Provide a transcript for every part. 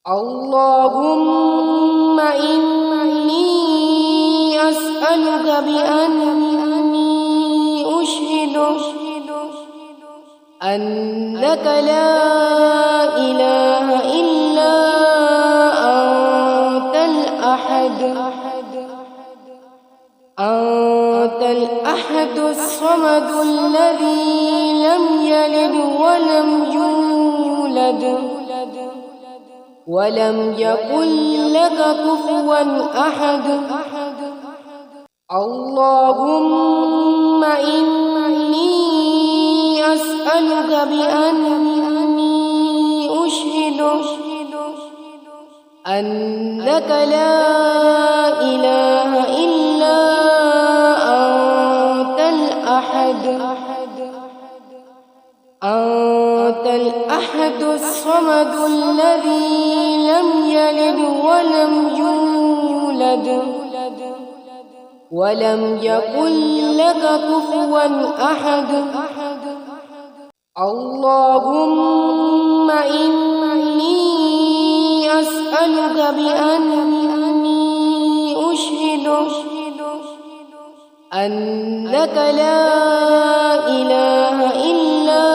اللهم إني أسألك بأني أشهد أنك لا إله إلا أنت الأحد الصمد الذي لم يلد ولم يولد ولم يكن لك كفوا أحد. اللهم إني أسألك بأني أشهد أنك لا إله إلا أنت الأحد الصمد الذي لم يلد ولم يولد ولم يكن لك كفوا أحد. اللهم إني أسألك بأني أشهد أنك لا إله إلا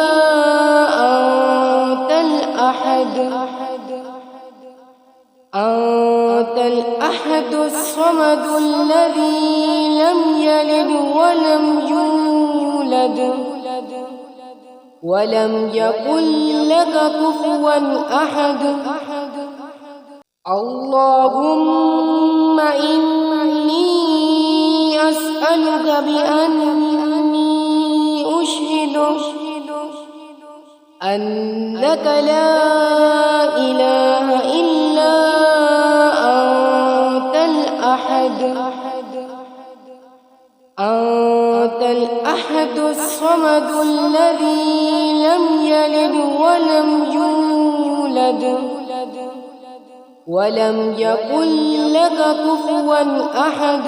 أنت الأحد الصمد الذي لم يلد ولم يولد ولم يكن لك كفوا أحد. اللهم إني أسألك بأني أشهد أنك لا إله إلا أنت الأحد الصمد الذي لم يلد ولم يولد ولم يكن لك كفوا أحد.